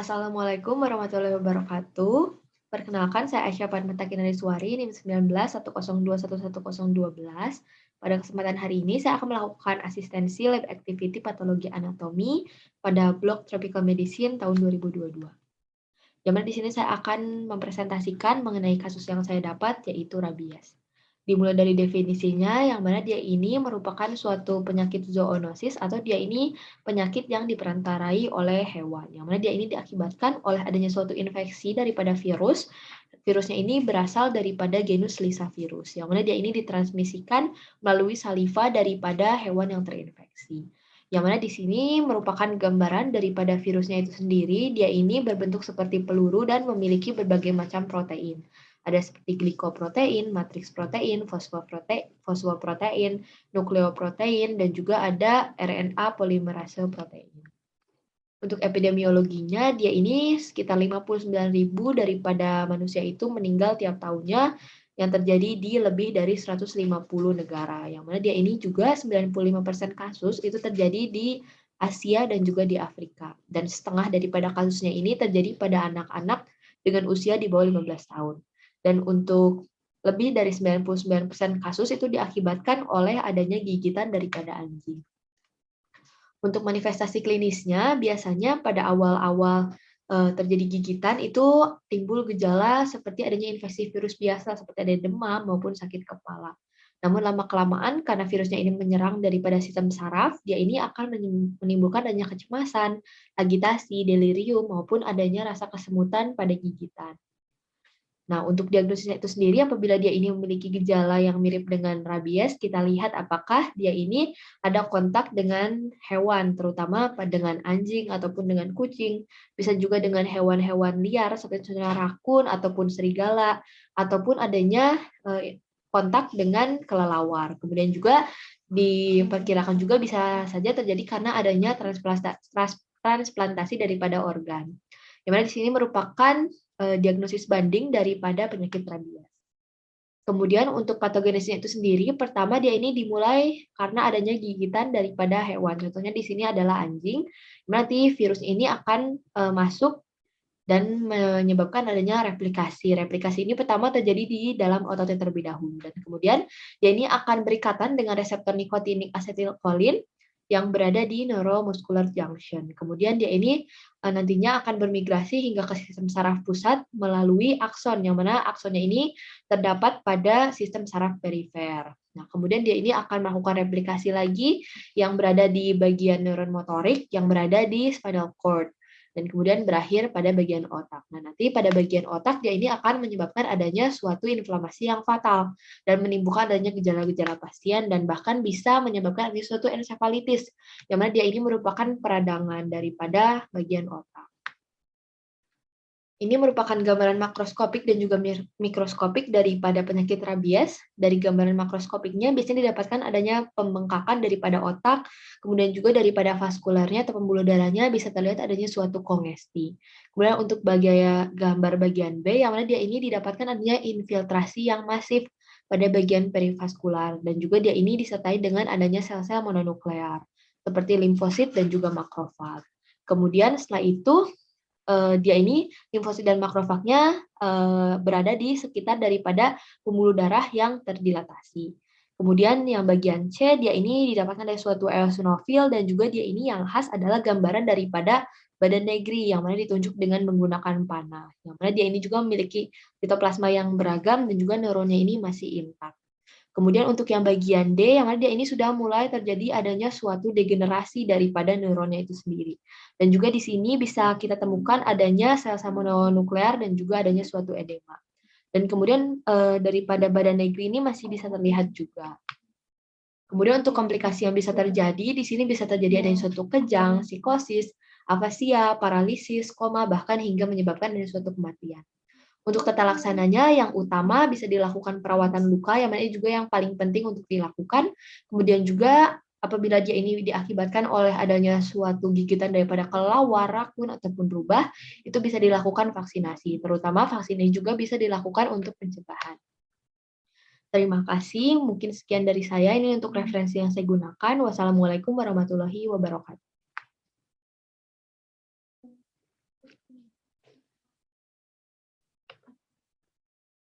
Assalamualaikum warahmatullahi wabarakatuh. Perkenalkan, saya Aisyah Panmeta Kinariswari, NIM 19 1021112. Pada kesempatan hari ini, saya akan melakukan asistensi lab activity patologi anatomi pada blok Tropical Medicine tahun 2022. Di mana di sini saya akan mempresentasikan mengenai kasus yang saya dapat, yaitu rabies. Dimulai dari definisinya, yang mana dia ini merupakan suatu penyakit zoonosis atau dia ini penyakit yang diperantarai oleh hewan. Yang mana dia ini diakibatkan oleh adanya suatu infeksi daripada virus. Virusnya ini berasal daripada genus Lyssavirus, yang mana dia ini ditransmisikan melalui saliva daripada hewan yang terinfeksi. Yang mana di sini merupakan gambaran daripada virusnya itu sendiri. Dia ini berbentuk seperti peluru dan memiliki berbagai macam protein. Ada seperti glikoprotein, matriks protein, fosfoprotein, nukleoprotein, dan juga ada RNA polimerase protein. Untuk epidemiologinya, dia ini sekitar 59.000 daripada manusia itu meninggal tiap tahunnya yang terjadi di lebih dari 150 negara. Yang mana dia ini juga 95% kasus itu terjadi di Asia dan juga di Afrika. Dan setengah daripada kasusnya ini terjadi pada anak-anak dengan usia di bawah 15 tahun. Dan untuk lebih dari 99% kasus itu diakibatkan oleh adanya gigitan daripada anjing. Untuk manifestasi klinisnya, biasanya pada awal-awal terjadi gigitan itu timbul gejala seperti adanya infeksi virus biasa, seperti ada demam maupun sakit kepala. Namun lama-kelamaan karena virusnya ini menyerang daripada sistem saraf, dia ini akan menimbulkan adanya kecemasan, agitasi, delirium, maupun adanya rasa kesemutan pada gigitan. Nah, untuk diagnosisnya itu sendiri, apabila dia ini memiliki gejala yang mirip dengan rabies, kita lihat apakah dia ini ada kontak dengan hewan, terutama dengan anjing ataupun dengan kucing. Bisa juga dengan hewan-hewan liar seperti rakun ataupun serigala, ataupun adanya kontak dengan kelelawar. Kemudian juga diperkirakan juga bisa saja terjadi karena adanya transplantasi daripada organ. Yang mana di sini merupakan diagnosis banding daripada penyakit rabies. Kemudian untuk patogenesisnya itu sendiri, pertama dia ini dimulai karena adanya gigitan daripada hewan. Contohnya di sini adalah anjing. Nanti virus ini akan masuk dan menyebabkan adanya replikasi. Replikasi ini pertama terjadi di dalam ototnya terlebih dahulu. Dan kemudian dia ini akan berikatan dengan reseptor nikotinik asetilkolin yang berada di neuromuscular junction. Kemudian dia ini nantinya akan bermigrasi hingga ke sistem saraf pusat melalui akson, yang mana aksonnya ini terdapat pada sistem saraf perifer. Nah, kemudian dia ini akan melakukan replikasi lagi yang berada di bagian neuron motorik yang berada di spinal cord dan kemudian berakhir pada bagian otak. Nah, nanti pada bagian otak dia ini akan menyebabkan adanya suatu inflamasi yang fatal dan menimbulkan adanya gejala-gejala pasien dan bahkan bisa menyebabkan adanya suatu ensefalitis, yang mana dia ini merupakan peradangan daripada bagian otak. Ini merupakan gambaran makroskopik dan juga mikroskopik daripada penyakit rabies. Dari gambaran makroskopiknya biasanya didapatkan adanya pembengkakan daripada otak, kemudian juga daripada vaskularnya atau pembuluh darahnya bisa terlihat adanya suatu kongesti. Kemudian untuk gambar bagian B, yang mana dia ini didapatkan adanya infiltrasi yang masif pada bagian perivaskular, dan juga dia ini disertai dengan adanya sel-sel mononuklear, seperti limfosit dan juga makrofag. Kemudian setelah itu, dia ini limfosit dan makrofagnya berada di sekitar daripada pembuluh darah yang terdilatasi. Kemudian yang bagian C, dia ini didapatkan dari suatu eosinofil dan juga dia ini yang khas adalah gambaran daripada badan negri yang mana ditunjuk dengan menggunakan panah. Yang mana dia ini juga memiliki sitoplasma yang beragam dan juga neuronnya ini masih intak. Kemudian untuk yang bagian D, yang mana dia ini sudah mulai terjadi adanya suatu degenerasi daripada neuronnya itu sendiri. Dan juga di sini bisa kita temukan adanya sel-sel mononuklear dan juga adanya suatu edema. Dan kemudian daripada badan negri ini masih bisa terlihat juga. Kemudian untuk komplikasi yang bisa terjadi, di sini bisa terjadi adanya suatu kejang, psikosis, afasia, paralisis, koma, bahkan hingga menyebabkan adanya suatu kematian. Untuk tata laksananya, yang utama bisa dilakukan perawatan luka, yang mana juga yang paling penting untuk dilakukan. Kemudian juga apabila dia ini diakibatkan oleh adanya suatu gigitan daripada kelelawar, rakun, ataupun rubah, itu bisa dilakukan vaksinasi. Terutama vaksin ini juga bisa dilakukan untuk pencegahan. Terima kasih, mungkin sekian dari saya. Ini untuk referensi yang saya gunakan. Wassalamualaikum warahmatullahi wabarakatuh.